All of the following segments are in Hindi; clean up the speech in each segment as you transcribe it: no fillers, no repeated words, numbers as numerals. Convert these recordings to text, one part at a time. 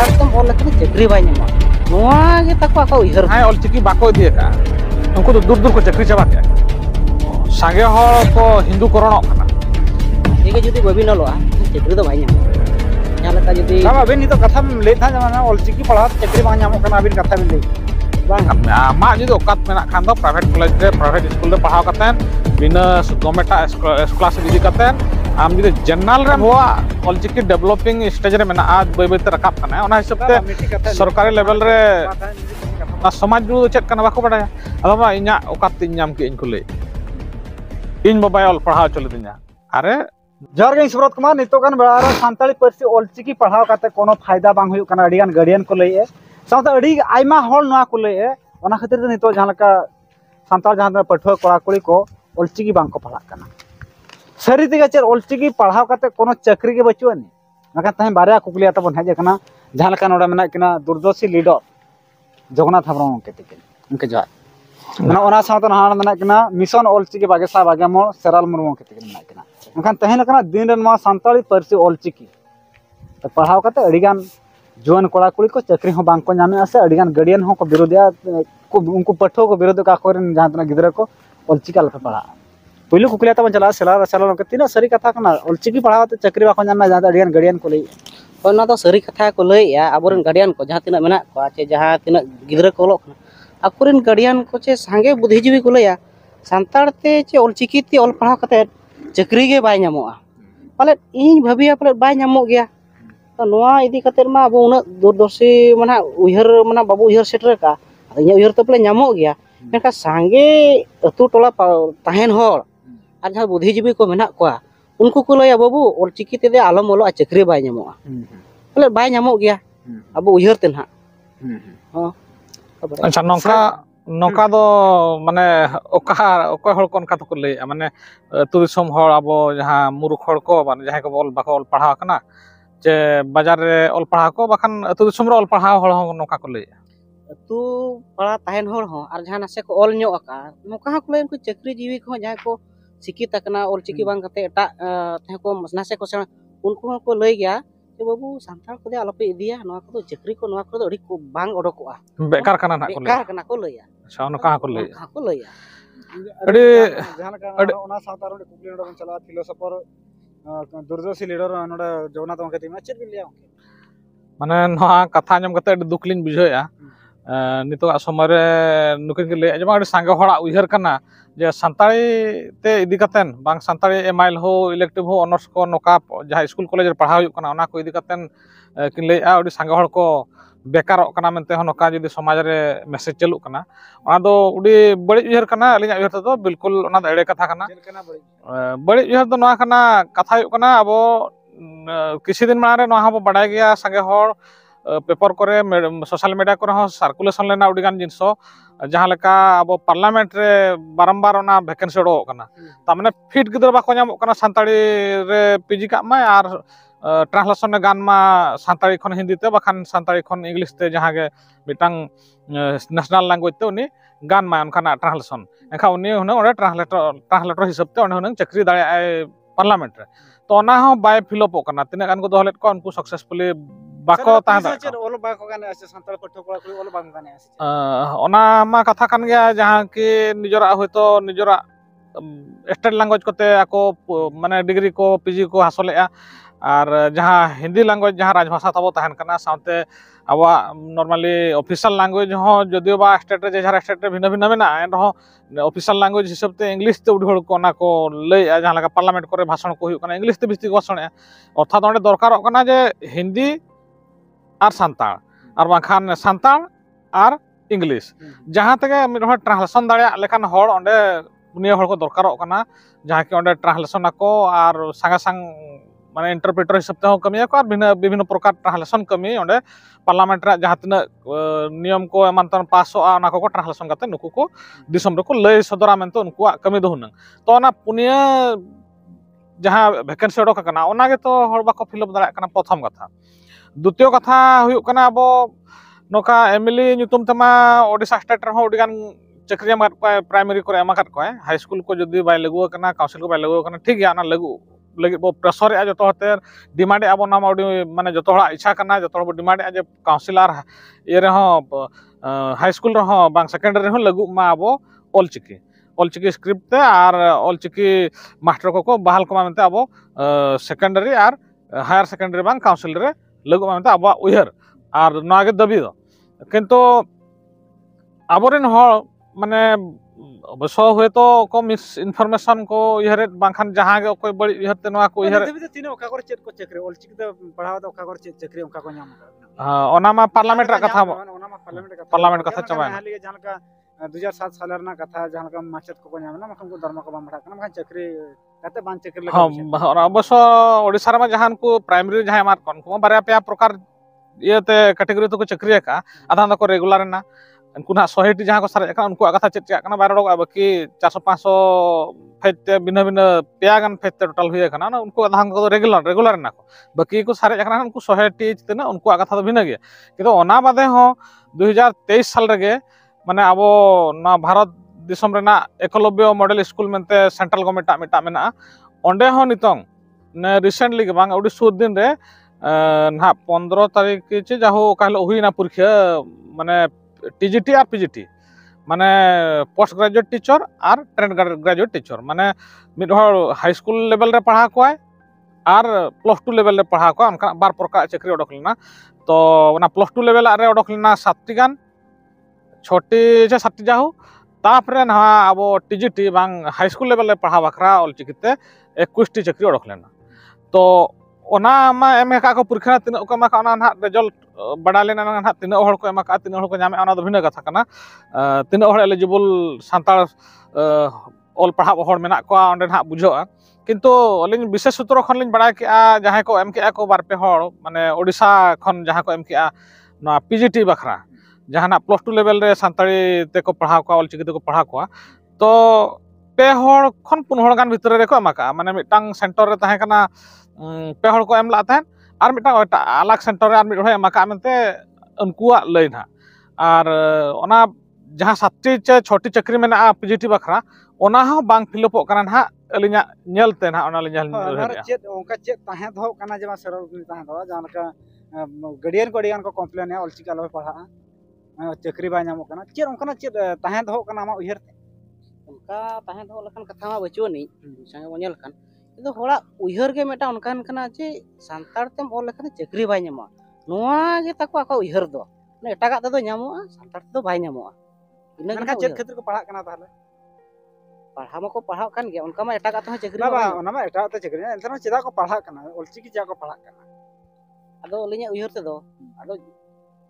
ᱥᱟᱱᱛᱟᱲ ᱛᱮᱢ ᱚᱞ ᱞᱮᱠᱷᱟᱱ ᱪᱟᱹᱠᱨᱤ ᱵᱟᱭ ᱧᱟᱢᱚᱜᱼᱟ ᱱᱚᱣᱟ ᱜᱮ ᱛᱟᱠᱚ ᱟᱠᱚ ᱩᱭᱦᱟᱹᱨ ᱦᱮᱸ ᱚᱞᱪᱤᱠᱤ ᱵᱟᱠᱚ ᱤᱫᱤ ᱟᱠᱟᱫᱼᱟ ᱩᱱᱠᱩ ᱫᱚ ᱫᱩᱨ ᱫᱩᱨ ᱠᱚ ᱪᱟᱹᱠᱨᱤ ᱪᱟᱵᱟ ᱠᱮᱜᱼᱟ ᱥᱟᱸᱜᱮ ᱦᱚᱲ ᱠᱚ ᱦᱤᱱᱫᱩ ᱠᱚᱨᱚᱱᱚᱜ ᱠᱟᱱᱟ ᱴᱷᱤᱠ ᱜᱮ ᱡᱩᱫᱤ ᱵᱟᱹᱵᱤᱱ ᱚᱞᱚᱜᱼᱟ ᱪᱟᱹᱠᱨᱤ ᱫᱚ ᱵᱟᱭ ᱧᱟᱢᱚᱜᱼᱟ ᱡᱟᱦᱟᱸ ᱞᱮᱠᱟ ᱡᱩᱫि ᱟᱵᱤᱱ ᱱᱤᱛᱚᱜ ᱠᱟᱛᱷᱟ ᱞᱟᱹᱭ ᱛᱟᱦᱮᱸ ᱚᱞᱪᱤᱠᱤ ᱯᱟᱲᱦᱟᱣ ᱪᱟᱹᱠᱨᱤ ᱵᱟᱝ ᱧᱟᱢᱚᱜ ᱠᱟᱱᱟ ᱟᱵᱤᱱ ᱠᱟᱛᱷᱟ ᱵᱤᱱ ᱞᱟᱹᱭ ᱵᱟᱝ ᱟᱢᱟᱜ ᱡᱩᱫᱤ ᱚᱠᱟᱛ ᱢᱮᱱᱟᱜ ᱠᱷᱟᱱ ᱫᱚ ᱯᱨᱟᱭᱵᱷᱮᱴ ᱠᱚᱞᱮᱡᱽ ᱨᱮ ᱯᱨᱟᱭᱵᱷᱮᱴ ᱥᱠᱩᱞ ᱨᱮ ᱯᱟᱲᱦᱟᱣ ᱠᱟᱛᱮᱫ ᱵᱤᱱᱟᱹ ᱜᱚভর্নমেন্ᱴᱟᱜ ᱥᱠᱚᱞᱟᱨᱥᱤᱯ ᱤᱫᱤ ᱠᱟᱛᱮᱫ ᱟᱢ ᱡᱩᱫᱤ ᱡᱮᱱᱟরেল ᱨᱮ ᱟᱵᱚᱣᱟᱜ ᱚᱞᱪᱤᱠᱤ ᱰᱮᱵᱷᱞᱚᱯᱤᱝ ᱥᱴᱮᱡ ᱨᱮ ᱢᱮᱱᱟᱜᱼᱟ ᱵᱟᱹᱭ ᱵᱟᱹᱭᱛᱮ ᱨᱟᱠᱟᱵ ᱠᱟᱱᱟ ᱚᱱᱟ ᱦᱤᱥᱟᱹᱵ ᱛᱮ ᱥᱚᱨᱠᱟরি ᱞᱮᱵᱮᱞ ᱨᱮ ᱥᱚᱢᱟᱡᱽ ᱵᱤᱨᱳধ ᱪᱮᱫ ᱠᱟᱱᱟ ᱵᱟᱠᱚ ᱵᱟᱰᱟᱭᱟ ᱟᱫᱚ ᱢᱟ ᱤᱧᱟᱹᱜ ᱚᱠᱟᱛᱤᱧ ᱧᱟᱢ ᱠᱮᱜ ᱤᱧ ᱠᱚ ᱞᱟᱹᱭ ᱤᱧ ᱵᱟᱵᱟᱭ ᱚᱞ ᱯᱟᱲᱦᱟᱣ ᱦᱚᱪᱚ ᱞᱤᱫᱤᱧᱟ ᱟᱨᱮ ᱡᱚᱦᱟᱨ ᱜᱮ ᱥᱩᱵᱨᱚᱛ कुमार नितोग गान बेड़ा रे सानताली पार्सी ऑलचिकी पढ़ाव काते कोनो फायदा बांग हुयु कना अडिगान गार्डियन को लइए साउते अडी आइमा हॉल नोआ को लइए ओना खातिर दे नितो जहां लका सानताल जहां पठुआ कोड़ा कुड़ी को ऑलचिकी बांग को पढ़ा कना सरी दिगे चेर ऑलचिकी पढ़ाव काते कोनो चक्री के बचुआनी मका तहे बारया कुकलिया तबन हेजे कना जहां लका नोडा मेना किना दूरदर्शी लीडर जगन्नाथ हेम्ब्रम के तिकिन उनके जवार ओना साउते नहान मेना किना मिशन ऑलचिकी बागेसा बागेमो सेराल मुर्मू के तिकिन मेना किना एनखान तहेन कना दिन रे नोआ सानताली पार्सी ऑलचिकी पढ़ाव काते अडिगान जुआन कोड़ा कुड़ी को चक्री हो बांग को नामे आसे अडिगान गार्डियन हो को विरोधिया को उनको पठो को विरोध का कोरेन जहां तना गिदरा को ऑलचिकी लपे पढ़ा पहिलो कुकलिया तबन चला सेला के तीना सरी कथा कना ऑलचिकी पढ़ाव ते चक्री बाको नामे जहां अडिगान गार्डियन को लई ᱚᱱᱟ ᱫᱚ ᱥᱟᱹᱨᱤ ᱠᱟᱛᱷᱟ ᱠᱚ ᱞᱟᱹᱭᱮᱜᱼᱟ ᱟᱵᱚᱨᱮᱱ ᱜᱟᱨᱰᱤᱭᱟᱱ ᱠᱚ ᱡᱟᱦᱟᱸ ᱛᱤᱱᱟᱹᱜ ᱢᱮᱱᱟᱜ ᱠᱚᱣᱟ ᱪᱮ ᱡᱟᱦᱟᱸ ᱛᱤᱱᱟᱹᱜ ᱜᱤᱫᱽᱨᱟᱹ ᱠᱚ ᱚᱞᱚᱜ ᱠᱟᱱᱟ ᱟᱠᱚᱨᱮᱱ ᱜᱟᱨᱰᱤᱭᱟᱱ ᱠᱚ ᱪᱮ ᱥᱟᱸᱜᱮ ᱵᱩᱫᱽᱫᱷᱤᱡীᱵী ᱠᱚ ᱞᱟᱹᱭᱟ ᱥᱟᱱᱛᱟᱲ ᱛᱮ ᱪᱮ ᱚᱞᱪᱤᱠᱤ ᱛᱮ ᱚᱞ ᱯᱟᱲᱦᱟᱣ ᱠᱟᱛᱮᱫ ᱪᱟᱹᱠᱨᱤ ᱜᱮ ᱵᱟᱭ ᱧᱟᱢᱚᱜᱼᱟ ᱯᱟᱞᱮᱫ ᱤᱧ ᱵᱷᱟᱹᱵᱤᱭᱟ ᱯᱟᱞᱮᱫ ᱵᱟᱭ ᱧᱟᱢᱚᱜ ᱜᱮᱭᱟ ᱱᱚᱣᱟ ᱤᱫᱤ ᱠᱟᱛᱮᱫ ᱢᱟ ᱟᱵᱚ ᱩᱱᱟᱹᱜ ᱫᱩᱨᱫᱚর্শী ᱢᱟᱱᱮ ᱩᱭᱦᱟᱹᱨ ᱢᱟᱱᱮ ᱵᱟᱵᱚ ᱩᱭᱦᱟᱹᱨ ᱥᱮᱴᱮᱨ ᱟᱠᱟᱜᱼᱟ ᱤᱧᱟᱹᱜ ᱩᱭᱦᱟᱹᱨ ᱛᱮ ᱯᱟᱞᱮ ᱧᱟᱢᱚᱜ ᱜᱮᱭᱟ ᱢᱮᱱᱠᱷᱟᱱ ᱥᱟᱸᱜᱮ ᱟᱹᱛᱩ ᱴᱚᱞᱟ ᱛᱟᱦᱮᱱ ᱦᱚᱲ ᱟᱨ ᱡᱟᱦᱟᱸ ᱵᱩᱫᱽᱫᱷᱤᱡীᱵী ᱠᱚ ᱢᱮᱱᱟᱜ ᱠᱚᱣᱟ ᱩᱱᱠᱩ ᱠᱚ ᱞᱟᱹᱭᱟ ᱵᱟᱹᱵᱩ ᱚᱞᱪᱤᱠᱤ ᱛᱮᱫᱚ ᱟᱞᱚᱢ ᱚᱞᱚᱜᱼᱟ ᱪᱟᱹᱠᱨᱤ ᱵᱟᱭ ᱧᱟᱢᱚᱜᱼᱟ ᱯᱟᱞᱮ ᱵᱟᱭ ᱧᱟᱢᱚᱜ ᱜᱮᱭᱟ ᱟᱵᱚ ᱩᱭᱦᱟᱹᱨ ᱛᱮ ᱱᱟᱦᱟᱜ ᱟᱪᱪᱷᱟ ᱱᱚᱝᱠᱟ ᱫᱚ ᱢᱟᱱᱮ ᱚᱠᱚᱭ ᱦᱚᱲ ᱠᱚ ᱚᱱᱠᱟ ᱫᱚᱠᱚ ᱞᱟᱹᱭᱮᱜᱼᱟ ᱢᱟᱱᱮ ᱟᱹᱛᱩ ᱫᱤᱥᱚᱢ ᱦᱚᱲ ᱟᱵᱚ ᱡᱟᱦᱟᱸ ᱢᱩᱨᱩᱠ ᱦᱚᱲ ᱠᱚ ᱢᱟᱱᱮ ᱡᱟᱦᱟᱸᱭ ᱠᱚ ᱵᱟᱠᱚ ᱚᱞ ᱯᱟᱲᱦᱟᱣ ᱠᱟᱱᱟ ᱪᱮ ᱵᱟᱡᱟᱨ ᱨᱮ ᱚᱞ ᱯᱟᱲᱦᱟᱣ ᱠᱚ ᱵᱟᱠᱷᱟᱱ ᱟᱹᱛᱩ ᱫᱤᱥᱚᱢ ᱨᱮ ᱚᱞ ᱯᱟᱲᱦᱟᱣ ᱦᱚᱲ ᱦᱚᱸ ᱱᱚᱝᱠᱟ ᱠᱚ ᱞᱟᱹᱭᱮᱜᱼᱟ ᱟᱹᱛᱩ ᱯᱟᱲᱟ ᱛᱟᱦᱮᱱ ᱦᱚᱲ ᱦᱚᱸ ᱟᱨ ᱡᱟᱦᱟᱸ ᱱᱟᱥᱮ ᱠᱚ ᱚᱞ ᱧᱚᱜ ᱟᱠᱟᱜᱼᱟ ᱱᱚᱝᱠᱟ ᱦᱚᱸ ᱠᱚ ᱞᱟᱹᱭᱟ ᱩᱱᱠᱩ ᱪᱟᱹᱠᱨᱤ ᱡᱤᱵᱤ ᱠᱚᱦᱚᱸ ᱡᱟᱦᱟᱸᱭ ᱠᱚ ᱥᱤᱠᱷᱤᱛ ᱟᱠᱟᱱᱟ ᱚᱞᱪᱤᱠᱤ ᱵᱟᱝ ᱠᱟᱛᱮ ᱮᱴᱟᱜ ᱛᱮᱦᱚᱸ ᱠᱚ ᱱᱟᱥᱮ ᱠᱚ ᱥᱮᱬᱟ ᱩᱱᱠᱩ ᱦᱚᱸᱠᱚ ᱞᱟᱹᱭ ᱜᱮᱭᱟ ᱡᱮ ᱵᱟᱹᱵᱩ ᱥᱟᱱᱛᱟᱲ ᱠᱚᱫᱚ ᱟᱞᱚᱯᱮ ᱤᱫᱤᱭᱟ ᱱᱚᱣᱟ ᱠᱚᱫᱚ ᱪᱟᱹᱠᱨᱤ ᱠᱚ ᱱᱚᱣᱟ ᱠᱚᱫᱚ ᱟᱹᱰᱤ ᱵᱟᱝ ᱚᱰᱚᱠᱚᱜᱼᱟ ᱵᱮᱠᱟᱨ ᱠᱟᱱᱟ ᱱᱟᱦᱟᱜ ᱠᱚ ᱞᱟᱹᱭᱟ ᱵᱮᱠᱟᱨ ᱠᱟᱱᱟ ᱠᱚ ᱞᱟᱹᱭᱟ ᱟᱪᱪᱷᱟ ᱚᱱᱠᱟ ᱦᱚᱸᱠᱚ ᱞᱟᱹᱭᱮᱜᱼᱟ ᱚᱱᱠᱟ ᱠᱚ ᱞᱟᱹᱭᱟ अड़ी जहां लका ओना साउता रो कुकली नोडा बन चला फिलोसोफर दूरदर्शी लीडर नोडा जगन्नाथ के तिमा चेक लिया माने नोहा कथा आंजम कते अड़ी दुख लिंग बुझाया नितोग समय रे नुकिन के लay जमा अड़ी सांगे हड़ा उइहर कना जे संताली ते इदी कतेन बांग संताली एमआइल हो इलेक्टिव हो ऑनर्स को नोका जहां स्कूल कॉलेज रे पढ़ाव हुयुक कना ओना को इदी कतेन किन लay अड़ी सांगे हड़ को बेकारok kana mente ho noka jodi समाज रे message चलुक kana ona do udi badi uiher kana alinya uiher to bilkul ona do ede katha kana badi uiher do noa kana katha huyuk kana abo किसी दिन मारे नोहा बो बाडाय गया संगे हर पेपर करे सोशल मीडिया करे हो सर्कुलेशन लेना उडिगान जिनसो जहां लेका अब पार्लियामेंट रे बारंबार ओना वैकेंसी ओडोक kana ता माने फिट गिदर बाको ᱧᱟᱢᱚᱜ kana सानताड़ी रे पीजी का मा आर ट्रांसलेशन गान मा सानताड़ी खन हिंदी ते बखान सानताड़ी खन इंग्लिश ते जहां गे मिटांग नेशनल लैंग्वेज ते उनी गान मा उनखाना ट्रांसलेशन एखा उनी हुना ओडे ट्रांसलेटर हिसाब ते ओने हुना चाकरी दाड़े आय पार्लियामेंट रे तो ओना हो बाय फिलअप kana तिना गान को दोहलेट को उनको सक्सेसफुली बाको ताहा ओल बाको गाने आसे संताल पठो कोड़ा कुड़ी ओल बांग गाने आसे ओना मा कथा कान गया जहां कि निजरा होयतो निजरा स्टेट लैंग्वेज कोते आको माने डिग्री को पीजी को हासलेआ और जहां हिंदी लैंग्वेज जहां राजभाषा तबो तहन कना साउते आवा नॉर्मली ऑफिशियल लैंग्वेज हो जदियो बा स्टेट रे जहां स्टेट रे भिन्न भिन्न मेना एन हो ऑफिशियल लैंग्वेज हिसाब ते इंग्लिश ते उडी हड़ को ना को लय जहां लगा पार्लियामेंट करे भाषण को हुयुक कना इंग्लिश ते बिस्ती को भाषण अर्थात ओंडे दरकारक कना जे हिंदी और सानताड़ और बाखान सानताड़ और इंग्लिश जहां तक मिड हड़ ट्रांसलेशन दाड़े लेखान हड़ ओंडे पुनिया हड़ को दरकारक कना जहां कि ओंडे ट्रांसलेशन को और संगे संग माने इंटरप्रेटर हिसाब ते कमी को और विभिन्न प्रकार ट्रांसलेशन कमी ओंडे पार्लियामेंट रे जहां तिना नियम को एमानतन पासोआ ओना को ट्रांसलेशन करते नुकु को दिसम रे को लय सदरा मेनते उनको कमी दो हुनंग तो ओना पुनिया जहां वैकेंसी ओडक कना ओना गे तो हड़ बाको फिलअप दाड़ा कना प्रथम कथा द्वितीय कथा हुयुक कना अब नोका एमएलए nyutum तमा ओडिशा स्टेट रे हो उडिगान चक्रिया प्राइमरी को एमा काट को हाई स्कूल को जदी बाय लगु कना काउंसिल को बाय लगु कना ठीक गया ना लगु लगे बो प्रेसर जो होते डिमांड अब ना माने जो इच्छा करना जो डिमांड जे काउंसिलर ये हाई स्कूल बांग सेकेंडरी लगू मा अब ऑलचिकी स्क्रिप्ट और ऑलचिकी मास्टर को बहाल को मनते अब सेकेंडरी और हायर सेकेंडरी बांग काउंसिल रे लगू मनते अब उहर और नागे दाबी दो किंतु आबोरेन माने अवश्य हुए तो को मिस इनफॉरमेशन को इहरे बांखान जहां गे कोई बड़ी इहरते नवा को इहर तीन ओका करे चेक को चक्री ऑलचिकी तो पढ़ावा तो ओका करे चक्री ओका को नाम ओना मा पार्लियामेंट रा कथा पार्लियामेंट कथा चबाय हाली जहां का 2007 साल रना कथा जहां का माचत को नाम ना मखम को धर्म को बाम पढ़ा कना चक्री कते बान चक्री लगा हां अवश्य ओडिसा मा जहां को प्राइमरी जहां मार कोन को बारे पे प्रकार इयते कैटेगरी तो को चक्री का आधा को रेगुलर ना उनको ना 100 जहां को सारे उनको कथा चेक चेक बारे बाकी 400-500 फेते भिन्न भिन्न पेयागान फेते टोटल हुए ना उनको आधा को रेगुलर ना को बाकी को सारे उनको 100 तना उनको कथा तो भिन्न गया किंतु ओना बादे हो 2023 साल रे माने अब ना भारत दिसम रेना एकलव्य मॉडल स्कूल मेनते सेंट्रल गवर्नमेंट मिटा मेना ओंडे हो नितंग ने रिसेंटली के बांग उडी सुद दिन रे ना 15 तारीख चे जाहो कहलो हुई ना परीक्षा माने टीजीटी और पीजीटी माने पोस्ट ग्रेजुएट टीचर और ट्रेंड ग्रेजुएट टीचर माने मिड हाई स्कूल लेवल रे पढ़ा को और +2 लेवल रे पढ़ा को उनका बार प्रकार चाकरी ओडक लेना तो ना +2 लेवल रे ओडक लेना 7टी गान 6टी से 7टी जाहु तापरे ना अब टीजीटी बांग हाई स्कूल लेवल रे पढ़ा बखरा ऑलचिकिते 21टी चाकरी ओडक लेना तो ओना मा एम का को परीक्षा तीन को मा का ना रिजल्ट बड़ा लेना ना तीन हड़ को एमा का तीन हड़ को नामे ओना दो भिन्न कथा कना तीन हड़ एलिजिबल सांताल ऑल पढ़ा हड़ मेना को ओंडे ना बुझोआ किंतु अलिन विशेष सूत्र खन लिन बड़ा के जहां को एम के को बार पे हड़ माने ओडिसा खन जहां को एम के ना पीजीटी बखरा जहां +2 लेवल रे सांताली ते को पढ़ा को ऑलचिकी ते को पढ़ा को तो पे हड़ खन 5 हड़ गान भीतर रे को एमा का माने मिटांग सेंटर रे ताहे कना पे हड़ को एम लाता है और मिटा अलग सेंटर रे मिट हड़ एमा का मनते उनकुआ लई ना और ओना जहां 7टी 6टी चाकरी मेना पीजीटी बखरा ओना हो बांग फिलअप करना ना अलिना नेलते ना ओना लिना चेत ओंका चेत ताहे दो कना जमा सरल ताहे दो जहां का गार्डियन को कंप्लेन है ऑलचिकी आलो पढ़ा चाकरी बा नामो कना चेत ओंका चेत ताहे दो कना मा उहर उनका ताहे दो लखन कथा मा बचुनी संगे बनेल खान किंतु होड़ा उहर के मेटा उनकान कना जे सांतार तेम ऑल लखन चाकरी बाय नामा नोआ गे ताको आको उहर दो ने एटागा ते दो नामोआ सांतार ते दो बाय नामोआ इनका चेत खातिर को पढ़ा कना ताले पढ़ा मको पढ़ा कान गया उनका मा एटागा ते चाकरी बा ओना मा एटा ते चाकरी एंतरा चेदा को पढ़ा कना ऑलचिकी जा को पढ़ा कना अदो लिnya उहर ते दो अदो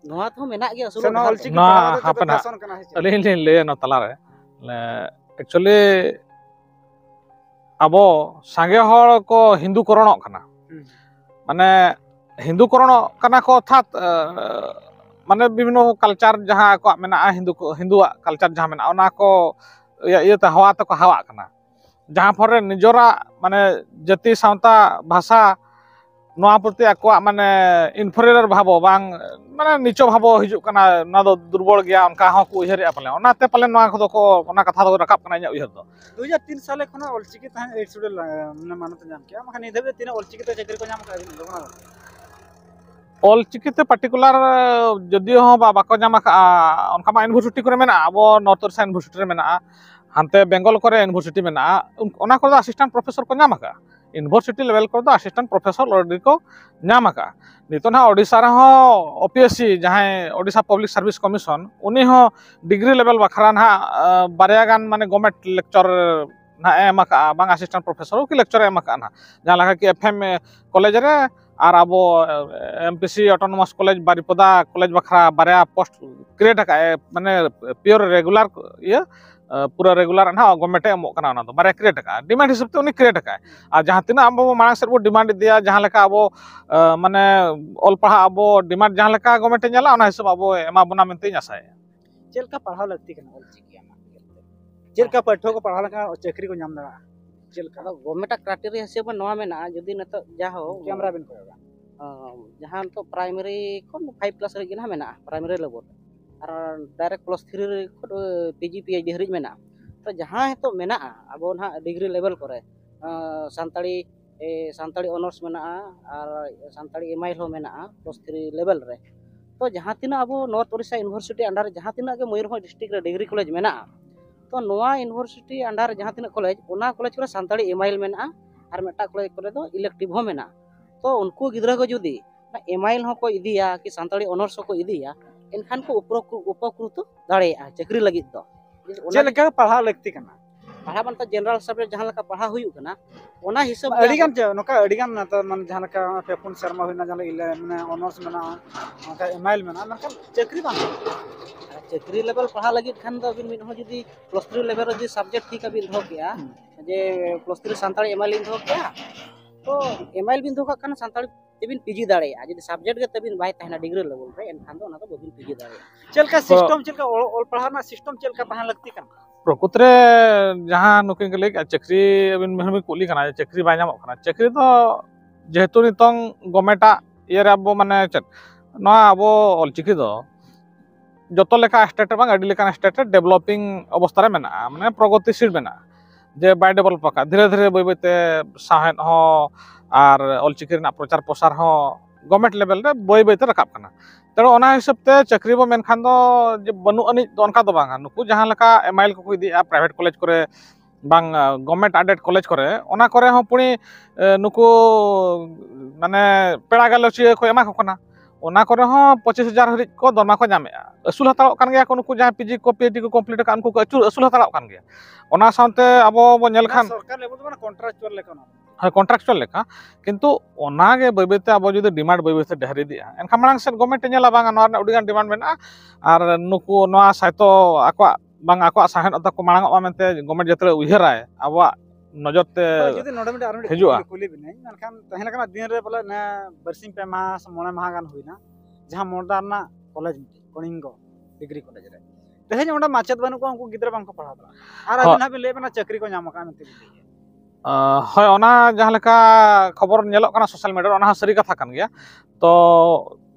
नोआ तो मेना गया सुबह सेना ऑलचिकी पढ़ा ते फैशन कना है अलिन ले न तला रे एक्चुअली अब सांगे हड़ को हिंदूकरण कना माने हिंदूकरण कना को अर्थात माने विभिन्न कल्चर जहां को मेना हिंदुआ कल्चर जहां मेना ओना को ये तो हवा तो हवा कना जहां पर निजोरा माने जाति सावता भाषा नोआ प्रति आको माने इनफीरियर भाबो बांग माने नीचो भाबो हिजु कना ना दो दुर्बल गया उनका हो को उहर पाले ओनाते पाले नोआ को को ओना कथा दो रकाब कना उहर दो 2003 साल खना ऑलचिकी ताहे 8 स्टूडेंट माने मानत नाम किया मखा निधे तीन ऑलचिकी ते चाकरी को नाम का ऑलचिकी ते पर्टिकुलर जदि हो बाको नाम का उनका मा यूनिवर्सिटी करे मेना अब नॉर्थ ईस्ट यूनिवर्सिटी रे मेना हानते बेंगल करे यूनिवर्सिटी मेना ओना को असिस्टेंट प्रोफेसर को नाम का यूनिवर्सिटी लेवल को असिस्टेंट प्रोफेसर ऑलरेडी को नाम का नितो ना ओडिसा रे हो ओपीएससी जहां ओडिसा पब्लिक सर्विस कमीशन उनी हो डिग्री लेवल बखरा ना बारया गान माने गवर्नमेंट लेक्चर ना एम का बांग असिस्टेंट प्रोफेसर की लेक्चर एम का ना जहां लगा कि एफएम कॉलेज रे और अब MPC autonomous college Baripada college बखरा बारया पोस्ट क्रिएट का माने प्योर रेगुलर ये पूरा रेगुलर ना गवर्नमेंट एमो कना ना तो बारे क्रिएट का डिमांड हिसाब से उनी क्रिएट का और जहां तीना अब मांग से डिमांड दिया जहां लेका अब माने ऑल पढ़ा अब डिमांड जहां लेका गवर्नमेंट नेला ओना हिसाब अब एमा बना मेनते आसाय चेलका पढ़ाव लगती कना ऑलचिकी चेलका पाठो को पढ़ा लका चाकरी को नाम दा चेलका गवर्नमेंट क्राइटेरिया हिसाब नोआ मेना जदी न तो जाहो कैमरा बिन को जहां तो प्राइमरी को 5 क्लास रे गिना मेना प्राइमरी लेवल और डायरेक्ट +3 रे पीजी पीएचडी हरिज मेना तो जहां है तो मेना अब ना डिग्री लेवल करे सांताली सानताड़ी ऑनर्स मेनाआ और सानताड़ी एमआई हो मेनाआ +3 लेवल रे तो जहाँ तीना अब नॉर्थ ओडिशा यूनिवर्सिटी अंडर जहाँ तीना के मयूरभंज डिस्ट्रिक्ट रे डिग्री कॉलेज मेनाआ तो नोआ यूनिवर्सिटी अंडर जहाँ तीना कॉलेज ओना कॉलेज को सानताड़ी एमआई मेनाआ और मेटा कॉलेज को दो इलेक्टिव हो मेना तो उनको गिद्रा को जुदी एमआई हो को इदिया कि सानताड़ी ऑनर्स को इदिया एनखान को उपकृत दाड़ेया चाकरी लगित दो चेक लेका पढ़ा लगती कना पढ़ा बनता जनरल सब्जेक्ट जहाँ लका पढ़ा हुई कना ओना हिसाब अड़ीगान नोका अड़ीगान ना तो मन जहाँ लका पेपुन शर्मा हुई ना जहाँ इले मने ऑनर्स में ना नोका एमआई में ना मतलब चाकरी बांग चाकरी लेवल पढ़ा लगित खान दो अबिन मिन हो जुदी +3 लेवल रे सब्जेक्ट ठीक अबिन धो किया जे +3 सानताड़ी एमआई धो किया तो एमआई बिन धो का सानताड़ी तेबिन पीजी दाड़ेया जदि सब्जेक्ट के तेबिन बाय तहना डिग्री लेवल रे एनखान दो ना तो बबिन पीजी दाड़ेया चलका सिस्टम चलका ऑल पढ़ा ना सिस्टम चलका तहां लगती कना प्रकृतरे जहाँ नुकिन के लेके चक्री अबिन मेहमी कुली कना चक्री बाय नामक कना चक्री तो जेहेतु नितों गवर्नमेंट ये अब माने ना अब ऑलचिकी दो जतो लेका स्टेट बांग अडी लेका स्टेट डेवलपिंग अवस्था रे मेना माने प्रगतिशील मेना जे बाय डेवलप का धीरे धीरे बय बयते साहेन हो और ऑलचिकी रना प्रचार प्रसार हो गवर्नमेंट लेवल रे बय बयते रकाब कना तेणु ओना हिसाब ते चाकरी बो मेनखान दो जे बनु अनि दो अनका दो बांगा नुकु जहाँ लेका एमआईएल को इदिया प्राइवेट कॉलेज करे बांग गवर्नमेंट एडेड कॉलेज करे ओना करे हो पुणी नुकु माने पेड़ा गालोची को एमा को कना ओना करे हो 25,000 हरि को दरमा को जामे असुल हताड़ो कान गया को नुकु जहाँ पीजी को पीएचडी को कंप्लीट का उनको असुल हताड़ो कान गया ओना सानते अबो बो नेल खान सरकार लेवल तो कॉन्ट्रैक्चुअल लेका ना हाँ कॉन्ट्रैक्चुअल लेका किंतु ओनागे बयबते अब जो डिमांड बयबते ढेरी दिया एनखा मांग से गवर्नमेंट नेला बांगा नोना उडिगान डिमांड मेना और नुकु नोआ साइतो आको बांग आको साहेन अता को मांग मेनते गवर्नमेंट जतरे उयहराय अब नजरते जदि नोडे में आरो हिजुआ कुली बिनै मनखान तहन लका दिन रे बोले ना बरसिंग पे मास मोणे माह गान हुइना जहां मॉडर्न कॉलेज कणिंगो डिग्री कॉलेज रे तहन ओंडा माचत बनु को उनको गिद्रा बांग को पढ़ा और अबिन हाबि ले बना चाकरी को नाम का मेनते হয় ওনা जहाँ लेका खबर नेलोक कना सोशल मीडिया ओना सरी कथा कान गया तो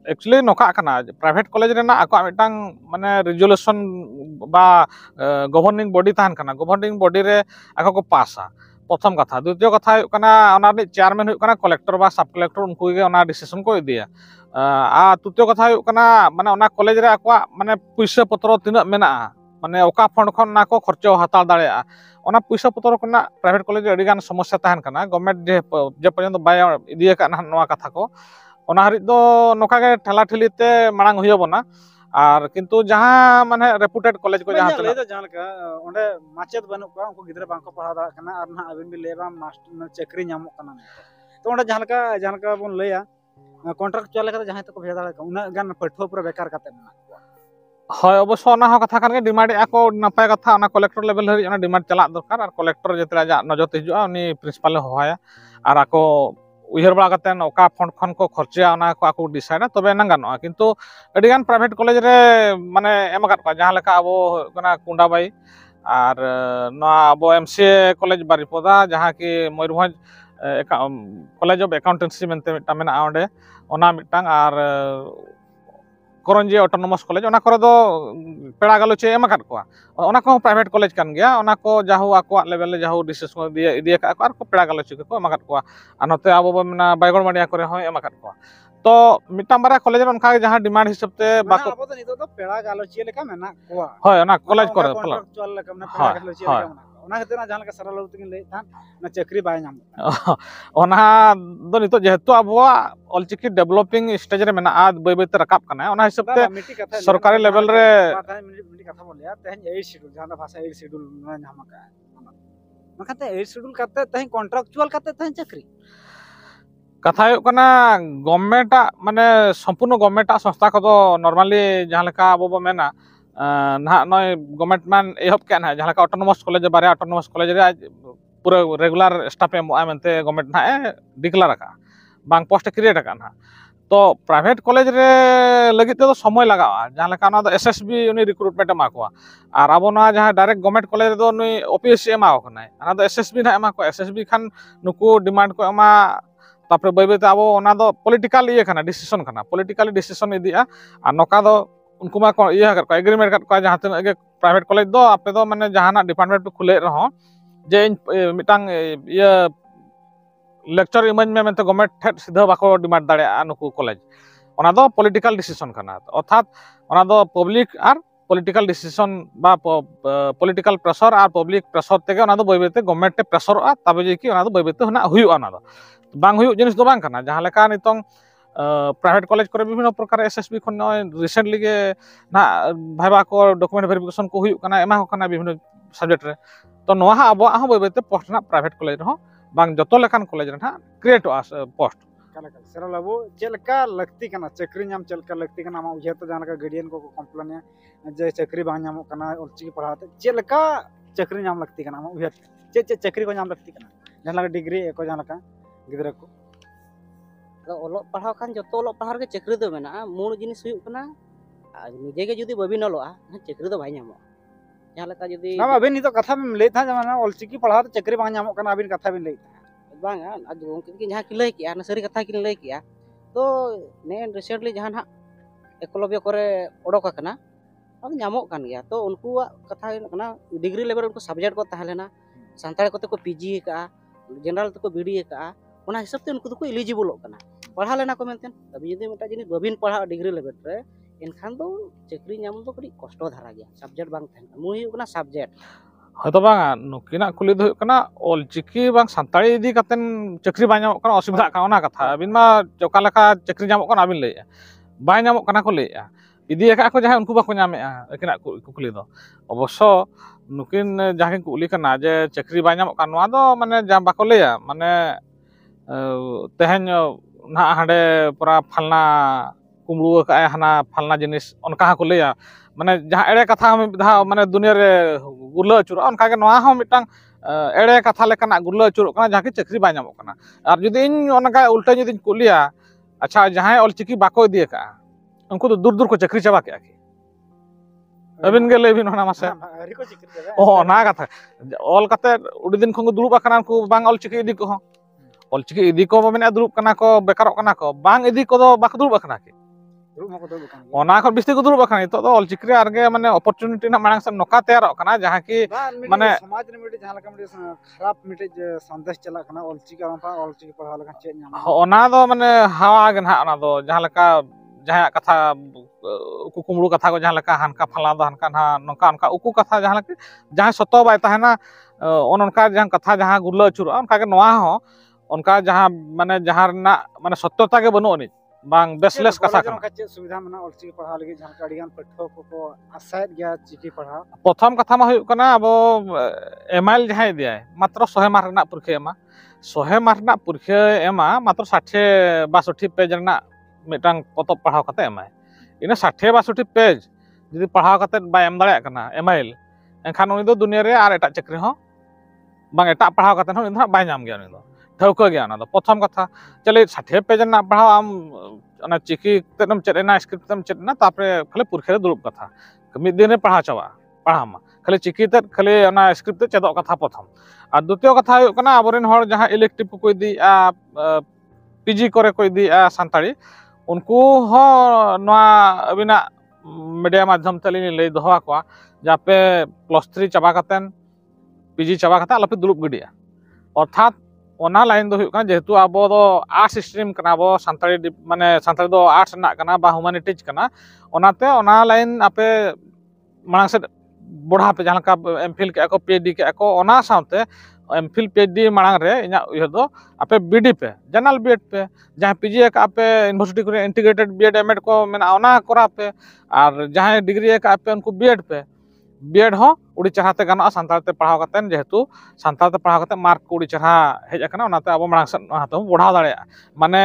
एक्चुअली नोका कना प्राइवेट कॉलेज रेना आको मिटांग माने रिजोल्यूशन बा गवर्निंग बॉडी ताहन कना गवर्निंग बॉडी रे आको को पासा प्रथम कथा द्वितीय कथा कना ओना रे चेयरमैन हुई कना कलेक्टर बा सब कलेक्टर उनको गे ओना डिसीजन को दिया आ तृतीय कथा कना माने ओना कॉलेज रे आको माने पैसा पत्र तिना मेना माने ओका फंड खन ना को खर्चो हताल दाड़ेया ओना पैसा पत्र कोना प्राइवेट कॉलेज अड़ी गान समस्या ताहन कना गवर्नमेंट जे पर्यंत बाय इदिया का नवा कथा को ओना हरि दो नोका के ठेला ठेलीते मांग हुई बना और किंतु जहां माने रेपुटेड कॉलेज को जहां ले तो जान का ओंडे माचत बनु को उनको गिद्रा बांग को पढ़ा दा कना और ना अबिन भी लेबा मास्टर चाकरी नामो कना तो ओंडे जहां का बोन लेया कॉन्ट्रैक्चुअल लेका जहां तक भेजा दा उना गान पठो पूरा बेकार काते ना হয় অবশ্য ওনা হো কথা কানগে ডিমান্ড আको নাপায় কথা ওনা কলেক্টর লেভেল হরি ওনা ডিমান্ড চালা দরকার আর কলেক্টর যেতে আজ নজর হিজুआ উনি প্রিন্সিপাল হওয়া আর আको উইহার বড়া কাতেন ওকা ফন্ড খন কো খরচা ওনা को আको ডিসাইড তবে না গানো কিন্তু এডিগান প্রাইভেট কলেজ রে মানে এমাকাত কো যাহা লেকা আবো কোনা কুন্ডাবাই আর না আবো এমসিএ কলেজ বারিপদা যাহা কি ময়ূরভঞ্জ কলেজ অফ অ্যাকাউন্টেন্সি মেনতে মিটা মেনা ওডে ওনা মিটাং আর करंजी ऑटोनोमस कॉलेज ओना करे दो पेड़ा गालोचे एमाकात को ओना को प्राइवेट कॉलेज कान गया ओना को जाहु आको लेवल ले जाहु डिसीजन दिए इदिया का और को पेड़ा गालोचे को एमाकात को अनते अब मेना बायगण माडिया करे हो एमाकात को तो मिटा बारा कॉलेज रे उनका जहां डिमांड हिसाब ते बाको अब तो नितो तो पेड़ा गालोचे लेका मेना को होय ओना कॉलेज करे फला चल लेका मेना पेड़ा गालोचे लेका मेना ओना खातिर ना जहां का सरल उतकिन ले थान ना चाकरी बाय नाम ओना दो नितो जेहेतु अबवा ऑलचिकी डेवलपिंग स्टेज रे मेना आज बय बयते रकाब कना ओना हिसाब ते सरकारी लेवल रे मिटी कथा बोलिया तहन 8 शेड्यूल जहां भाषा 8 शेड्यूल ना नाम का मखाते 8 शेड्यूल करते तहन कॉन्ट्रैक्चुअल करते तहन चाकरी कथा कना गवर्नमेंट माने संपूर्ण गवर्नमेंट संस्था को तो नॉर्मली जहां लेका अब मेना ना नय गवर्नमेंट मान एहब के ना जहां लेका ऑटोनोमस कॉलेज बारे ऑटोनोमस कॉलेज रे पूरा रेगुलर स्टाफ एम मेनते गवर्नमेंट ना डिक्लेयर का बांग पोस्ट क्रिएट का ना तो प्राइवेट कॉलेज रे लगी तो समय लगा जहां लेका ना एसएसबी उनी रिक्रूटमेंट एमा को और अब ना जहां डायरेक्ट गवर्नमेंट कॉलेज रे दो उनी ओपीएससी एमा को ना ना तो एसएसबी ना एमा को एसएसबी खान नुकु डिमांड को एमा तापर बय बयते अब ओना दो पॉलिटिकल ये खाना डिसीजन खाना पॉलिटिकली डिसीजन इदिया और नोका दो उनको मा ये कर को एग्रीमेंट कर को जहां तने प्राइवेट कॉलेज दो आपे दो माने जहाना डिपार्टमेंट खुले रहो जे मिटांग ये lecture इमाइन में मेंते गवर्नमेंट ठेठ सीधा बाको डिमांड दाड़ेया नुकु कॉलेज ओना दो पॉलिटिकल डिसीजन कना अर्थात ओना दो पब्लिक आर पॉलिटिकल डिसीजन बा पॉलिटिकल प्रेशर आर पब्लिक प्रेशर तेगे ओना दो बयबेते गवर्नमेंट ते प्रेशर आ तबे जे कि ओना दो बयबेते होना हुयुआ ओना दो बांग हुयुग जिनिस दो बांग कना जहां लेका नितों प्राइवेट कॉलेज करे विभिन्न प्रकार एसएसबी खन रिसेंटली के ना भाइबा को डॉक्यूमेंट वेरिफिकेशन को हुयुग कना एमा हो कना विभिन्न सब्जेक्ट रे तो नोहा अब हो बयबेते पोस्ट ना प्राइवेट कॉलेज रहो बांग जतो लेकान कॉलेज रे ना क्रिएट पोस्ट सर बाबू चलका लगती कना चक्री नाम चलका लगती कना मा उजे तो जानका गार्डियन को कंप्लेन जे चक्री बा नाम कना ऑलचिकी पढ़ाते चलका चक्री नाम लगती कना मा उजे चे चक्री को नाम लगती कना जहां डिग्री को जहां गिदरा को ओलो पढ़ाव खान जतो ओलो पढ़ाव के चक्री दो मेना मूल जिनिस हुयुग कना निजे के जुदी बबिन ओलोआ चक्री दो भाई नामो जहां लका जुदी ना अबिन तो कथा में ले था जमाना ऑलचिकी पढ़ा तो चक्री बा नाम कना अबिन कथा बिन ले बांगा आज उनके जहां कि लय किया ना सरी कथा कि लय किया तो ने रिसेंटली जहां ना एकलव्य करे ओडोक कना अब नामो कान गया तो उनको कथा कना डिग्री लेवल उनको सब्जेक्ट को ताहलेना संताल कोते को पीजी का जनरल तो को बीडी का ओना हिसाब ते उनको तो एलिजिबल कना पढ़ा लेना को मेनतेन अभी यदि मेटा जिनिस बबिन पढ़ा डिग्री लेवल रे एनखान दो चक्री नाम दो कड़ी कष्ट धारा गया सब्जेक्ट बांग थेन मुई हुकना सब्जेक्ट हतो बांगा नुकिना कुली दो कना ऑलचिकी बांग संताली इदी कतेन चक्री बा नामो कना असुविधा का ओना कथा अबिन मा चोका लेका चक्री नामो कना अबिन लेया बा नामो कना को लेया इदी एका को जहां उनको बाको नामेआ एकिना कुली दो अवश्य नुकिन जहां को उली कना जे चक्री बा नामो कना नोआ दो माने जा बाको लेया माने तेहन ना हाडे पूरा फलना कुमड़ू का हना फलना जिनिस उनका को लेया माने जहां एड़े कथा हम धा माने दुनिया रे गुरला अचुर उनका के नोआ हम मिटांग एड़े कथा लेकना गुरला अचुर कना जहां के चक्री बा नामो कना और जदि इन उनका उल्टा जदि कुलिया अच्छा जहां ऑलचिकी बाको दिए का उनको तो दूर दूर को चक्री चाबा के अबिन गे लेबिन होना मासे ओ ना कथा ऑल कते उडी दिन खंग दुलुबा कना को बांग ऑलचिकी इदी को ऑलचिकी इदी को मेना दुलुब कना को बेकारो कना को बांग इदी को दो बाक दुलुबा कना के ओना को बिस्ती को दुलुबा कना तो ऑलचिकी रे आरगे माने अपॉर्चुनिटी ना मांग से नोका तैयार कना जहां की माने समाज रे मिटे जहां लका मिटे खराब मिटे संदेश चला कना ऑलचिकी पढ़ा लका चे नाम ओना दो माने हावा गे ना ओना दो जहां लका जहां कथा कुकुमड़ू कथा को जहां लका हनका फला दो हनका ना नोका उनका उकु कथा जहां लका जहां सतो बाय ताहेना उनका जहां कथा जहां गुरला अचुर उनका के नोआ हो उनका जहां ना माने सत्यता के बनो नि बांग बेसलेस कथा का सुविधा मना ऑलचिकी पढ़ा लगे जहां काडियान पठो को आसायत गया चिकी पढ़ा प्रथम कथा मा हुयुग कना अब एमआईएल जहां दिया मात्र 100 मार्क ना परीक्षा एमा 100 मार्क ना परीक्षा एमा मात्र 60 62 पेज ना मिटांग पतब पढ़ाव कते एमाय इना 60 62 पेज जदि पढ़ाव कते बा एम दाड़े कना एमआईएल एनखान उनी दो दुनिया रे आर एटा चक्री हो बांग एटा पढ़ाव कते हो इना बाय नाम गया उनी दो ठौका गया ना दो प्रथम कथा चले 60 पेज ना पढ़ाव आम अना चिकी तेनम चेना स्क्रिप्ट तम चेना तापरे खाली पुरखे रे दुलुब कथा मिद दिन रे पढ़ा चावा पढ़ामा खाली चिकी ते खाली अना स्क्रिप्ट ते चेदो कथा प्रथम और द्वितीय कथा हुयुग कना अबरेन हर जहां इलेक्टिव को इदी पीजी करे को इदी संताली उनको हो नवा अबिना मीडिया माध्यम तली लई दोहा को जापे +3 चाबा कतेन पीजी चाबा कता अलपे दुलुब गिडिया अर्थात ओना लाइन दो हुयुग जेहेतु आबो दो आर्ट्स स्ट्रीम कना आबो संताली माने संताली दो आर्ट्स ना कना बा ह्यूमैनिटीज कना ओनाते ओना लाइन आपे मांग से बढ़ा पे जहां का एमफिल के को पीएचडी के को ओना साथे एमफिल पीएचडी मांग रे इना उह दो आपे बीडी पे जनरल बीएड पे जहां पीजी का आपे यूनिवर्सिटी को इंटीग्रेटेड बीएड एमएड को मेना ओना करा पे और जहां डिग्री का आपे उनको बीएड पे बीएड हो उड़ी चढ़ाते गाना संतालते पढ़ाव कतेन जेहेतु संतालते पढ़ाव कते मार्क को उड़ी चढ़ा हेज अकना ओनाते अब मांग से हातो बढ़ा दाड़े माने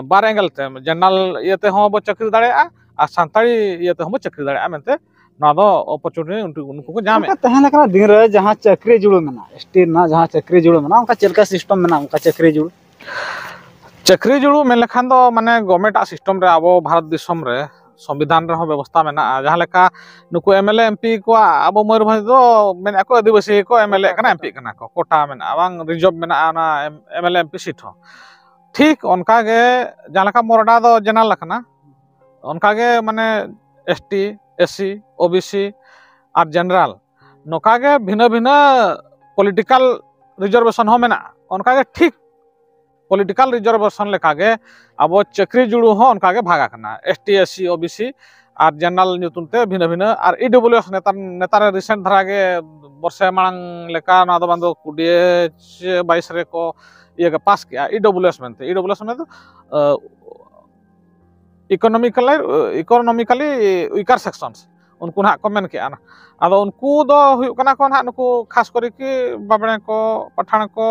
बार एंगल ते जनरल इयते हो बो चक्री दाड़े आ संताली इयते हो बो चक्री दाड़े मेनते ना दो अपॉर्चुनिटी उनको को जामे तहना कना दिन रे जहां चक्री जुड़ो मेना स्टेट ना जहां चक्री जुड़ो मेना उनका चलका सिस्टम मेना उनका चक्री जुड़ो मेन लखान दो माने गवर्नमेंट सिस्टम रे अब भारत दिसम रे संविधान रे व्यवस्था मेना जहां लेका नुको एमएलए एमपी को अब मयूरभंज दो मेना को आदिवासी को एमएलए कना एमपी कना को कोटा मेना बांग रिजर्व मेना ना एमएलए एमपी सीट हो ठीक उनका गे जहां लेका मोरडा दो जनरल लखना उनका गे माने एसटी एससी ओबीसी और जनरल नोका गे भिन्न भिन्न पॉलिटिकल रिजर्वेशन हो मेना उनका गे ठीक पॉलिटिकल रिजर्वेशन लेकागे अब चाकरी जुड़ू हो उनकागे भागा करना ST SC OBC और जनरल ᱧᱩᱛᱩᱢ भिन्न भिन्न और EWS नेतार रिसेंट धारागे वर्षे मांग लेका ना दो बंदो 2022 रे को ये के पास किया EWS में तो इकोनॉमिकली वीकर सेक्शंस उनको ना कमेंट किया ना अदो उनको दो हुई कना को ना नुको खास करी कि बाबणे को पठान को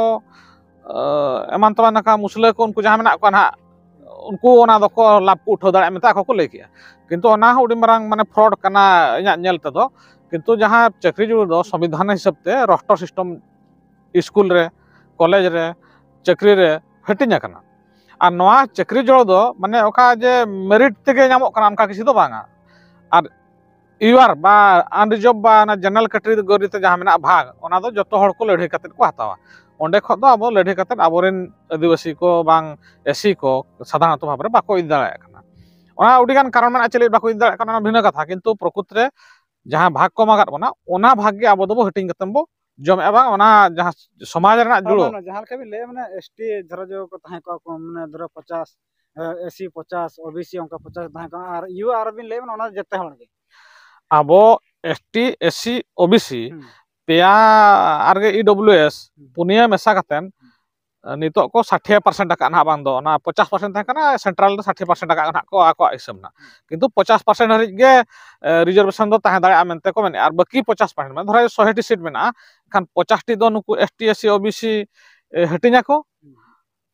एमान तबा नका मुसले को उनको जहां मेना को ना उनको ओना दो को लाभ को उठो दाड़े मेता को लay किया किंतु ओना उडी मारांग माने फ्रॉड कना इना नेल ते दो किंतु जहां चाकरी जुड़ दो संविधान हिसाब ते रोस्टर सिस्टम स्कूल रे कॉलेज रे चाकरी रे हटिना कना और नवा चाकरी जोड़ दो माने ओका जे मेरिट तेगे नामो कना उनका किसी दो बांगा और यूआर बा अनरिजर्व बा ना जनरल कैटेगरी ते जहां मेना भाग ओना दो जतो हड़ को लड़े कते को हतावा ओंडे खो दो अब लड़े कते आबोरेन आदिवासी को बांग एसी को साधारणत भाव रे बाको इद दाड़ा कना ओना उडिगान कारण मेना चले बाको इद दाड़ा कना भिन्न कथा किंतु प्रकृत रे जहां भाग को मागात बना ओना भाग गे अब दो हटिंग कतम बो जम एबा ओना जहां समाज रे जुड़ो जहां के भी ले माने ST धरो जो को ताहे को माने धरो 50 SC 50 OBC उनका 50 ताहे को और UR भी ले माने ओना जते हड़ के अब ST SC OBC पेया आरगे EWS Punia मेसा कतेन नितो को 60% का ना बांग दो ना 50% था कना सेंट्रल 60% का ना को आको हिसाब ना किंतु 50% हरि गे रिजर्वेशन दो ताहे दाड़ा मेनते को मेने और बाकी 50% में धरा 100 सीट मेना खान 50 टी दो नुकु ST SC OBC हटिना को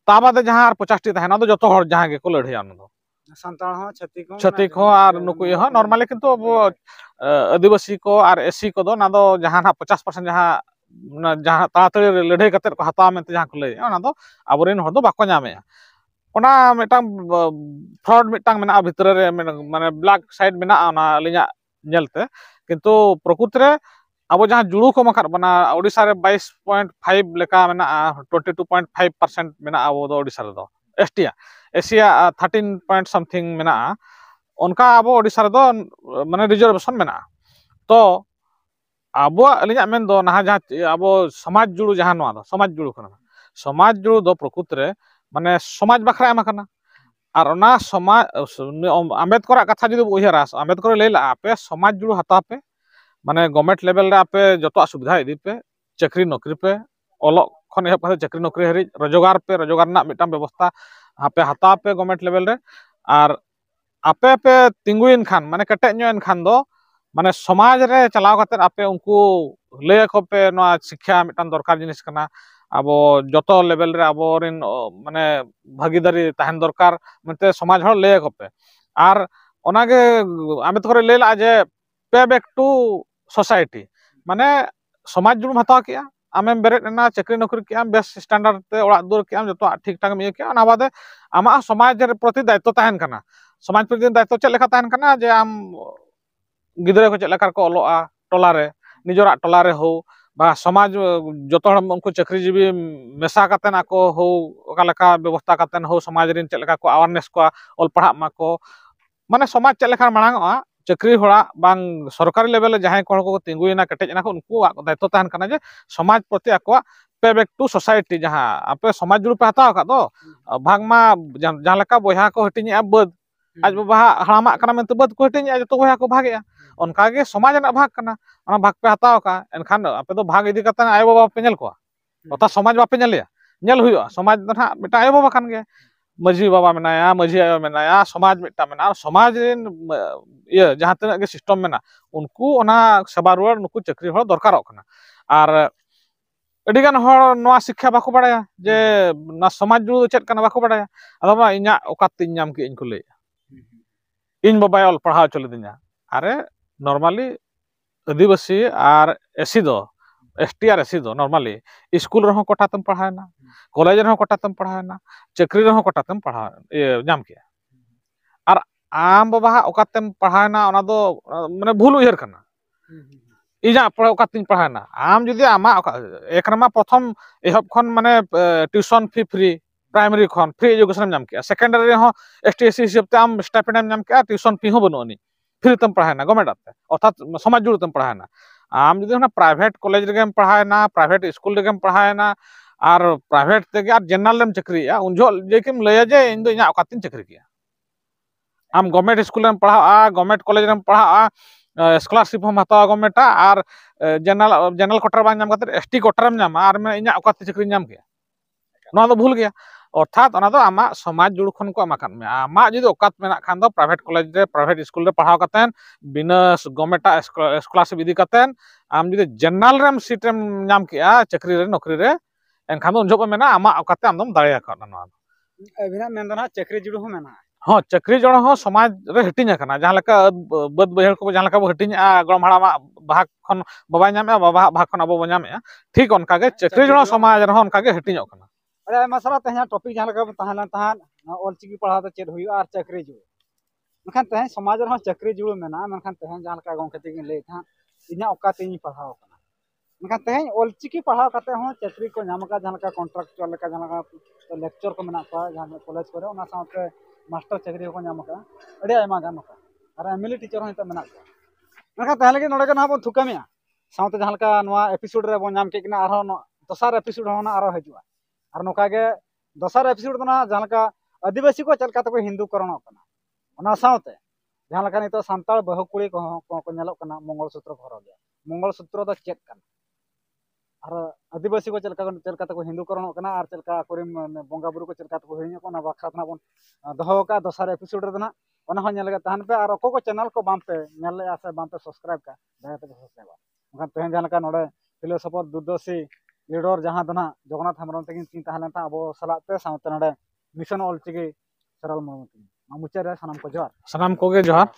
ताबादे जहां 50 टी ताहे ना दो जतो हर जहां गे को लड़े आन दो संताल हो छतिक हो और नुकु ये हो नॉर्मली किंतु आदिवासी को और SC को दो ना दो जहां 50% जहां तातरे लड़े कते को हता में जहां को लय ओना दो आबोरेन हो दो बाको नामे ओना मिटांग फ्रॉड मिटांग मेना भितर रे माने ब्लैक साइड मेना ओना लिया नेलते किंतु प्रकृत रे अब जहां जुड़ू को मखर बना ओडिसा रे 22.5 लेका मेना 22.5% मेना अब दो ओडिसा रे दो ST एशिया 13 पॉइंट समथिंग मेना उनका अब ओडिसा रे दो माने रिजर्वेशन मेना तो अब अलिया मेन दो ना जहां अब समाज जुड़ू जहां नवा दो समाज जुड़ू कना समाज जुड़ू दो प्रकृत रे माने समाज बखरा एमा कना और ओना समाज अम्बेडकर कथा जदि उयहरा अम्बेडकर लेला आपे समाज जुड़ू हता पे माने गवर्नमेंट लेवल रे आपे जतो सुविधा इदी पे चाकरी नौकरी पे ओलो खन एहब कते चाकरी नौकरी हरि रोजगार ना मिटम व्यवस्था आपे हता पे गवर्नमेंट लेवल रे और आपे पे तिंगुइन खान माने कटे इन खान दो माने समाज रे चलाव कते आपे उनको ले को पे नो शिक्षा मिटन दरकार जिनिस कना अब जतो लेवल रे आबोरिन माने भागीदारी ताहन दरकार मते समाज हर ले को पे और ओनागे अम्बेडकर लेला जे पे बैक टू सोसाइटी माने समाज जुड़म हता किया आमें बेरेट ना चाकरी नौकरी किया बेस स्टैंडर्ड ते ओड़ा दूर किया जतो ठीक ठाक मिया किया ना बादे आमा समाज रे प्रति दायित्व ताहन कना समाज प्रति दायित्व चेक लेखा ताहन कना जे आम गिदरे को चेक को ओलोआ टोला रे निजरा टोला रे हो बा समाज जतो उनको चाकरी जीवी मेसा कतेन आको हो ओका लेखा व्यवस्था कतेन हो समाज रिन चेक लेखा को अवेयरनेस को ऑल पढ़ा माको माने समाज चेक लेखा मांगआ चाकरी होड़ा बांग सरकारी लेवल जहां को तिंगुइना कटेजना को उनको दायित्व ताहन कना जे समाज प्रति आको पे बैक टू सोसाइटी जहां आपे समाज जुड़ पे हताव का दो भागमा जहां लेका बोया को हटिनी बद आज बाबा हड़ामा कना मेनते बद को हटिनी जतो बोया को भागे उनका गे समाज ना भाग कना ओना भाग पे हताव का एनखान आपे दो भाग इदी कतन आयो बाबा पे नेल को ओता समाज बापे नेलिया नेल हुयो समाज दो ना मिटा आयो बाबा कान गे मजी बाबा मेनाया मजी आयो मेनाया समाज मिटा मेना समाज रिन ये जहां तक के सिस्टम मेना उनको ओना सेवा रुआर नुकु चाकरी हो दरकार कना और अडिगान हर नवा शिक्षा बाको बाड़ाया जे ना समाज जुड़ चेक कना बाको बाड़ाया अदो बा इना ओकातिन नाम के इनको ले इन बाबा ऑल पढ़ाव चले दिना अरे नॉर्मली आदिवासी और SC दो ST और SC दो नॉर्मली स्कूल रहो कोटा तम पढ़ाना कॉलेज रहो कोटा तम पढ़ाना चाकरी रहो कोटा तम पढ़ा ये नाम किया और आम बाबा ओकातम पढ़ाना ओना दो माने भूल उयहर कना इजा पढ़ा ओकातिन पढ़ाना आम जदि आमा एकरमा प्रथम एहब खन माने ट्यूशन फी फ्री प्राइमरी खन फ्री एजुकेशन नाम किया सेकेंडरी हो ST SC हिसाब ते आम स्टाइपेंड नाम किया ट्यूशन फी हो बनुनी फ्री तम पढ़ाना गवर्नमेंट आते अर्थात समाज जुड़ तम पढ़ाना आम जदि ना प्राइवेट कॉलेज रे पढ़ाना प्राइवेट स्कूल रे पढ़ाना और प्राइवेट ते और जनरल रेम चाकरिया उन जो जेकिम लया जे इन दो इना ओकातिन चाकरी किया आम गवर्नमेंट स्कूल में पढ़ा गवर्नमेंट कॉलेज में पढ़ा स्कॉलरशिप हम हतावा गवर्नमेंट और जनरल जनरल कोटर बांग नाम करते एसटी कोटर में नाम और मैं इना ओकाति चाकरी नाम किया नोआ दो भूल गया अर्थात ओना दो आमा समाज जुड़ खन को आमा खान में आमा जुदी ओकात मेना खान दो प्राइवेट कॉलेज रे प्राइवेट स्कूल रे पढ़ाव कतेन बिना गवर्नमेंट स्कॉलरशिप इदी कतेन आम जुदी जनरल रेम सीट रेम नाम किया चाकरी रे नौकरी रे एनखान दो उन जो मेना आमा ओकाते आम दम दाड़िया खाना नोआ अबिना मेंदना चक्री जुड़ू हो मेना हाँ चक्री जड़ हो समाज रे हटिंग करना जहां लेका बद बहर को जहां लेका बो हटिंग गरम हाड़ा भाग खन बाबा नामे बाबा भाग खन अबो नामे ठीक उनका के चक्री जड़ समाज रे उनका के हटिंग करना अरे मसला तहना टॉपिक जहां लगा तहना तहन ऑलचिकी पढ़ा तो चेद हुई और चक्री जुड़ मनखान तहन समाज रे चक्री जुड़ मेना मनखान तहन जहां लगा गंके तेगिन ले था इना ओकाते नी पढ़ाव करना मनखान तहन ऑलचिकी पढ़ाव करते हो चक्री को नाम का जहां लगा कॉन्ट्रैक्चुअल लेका जहां लगा लेक्चर को मेना को जहां कॉलेज करे ओना साथे मास्टर चाकरी को नाम का अड़ी आयमा गान का और एमएलए टीचर हो तो मेना को मनखान तहन लगे नोडे के ना बन थुकामिया साथे जहां लगा नोआ एपिसोड रे बन नाम के किना आरो दोसार एपिसोड होना आरो हजुआ और नोका के दोसार एपिसोड तो ना जहां लगा आदिवासी को चलका तो हिंदू करणो कना ओना साथे जहां लगा नितो सांताल बहु कुड़ी को नेलो कना मंगलसूत्र घरो गया मंगलसूत्र तो चेक कना और आदिवासी को चलका तो हिंदू करणो कना और चलका कोरिम बंगा बुरु को चलका तो हिनी को ना बाखरा ना बन दहो का दोसार एपिसोड रे ना ओना हो नेल तहन पे और को चैनल को बाम पे नेल ले आसे बाम पे सब्सक्राइब का दया पे सब्सक्राइब मखान तहन जहां लगा नोडे फिलोसोफर दूरदर्शी लीडर जहां दना जगन्नाथ हेम्ब्रम तकिन तीन ताहलेन ता अब सलाह पे साउते नोडे मिशन ऑलचिकी सरल मुर्मू मुचारे सनम को जोहार सनाम को गे जोहार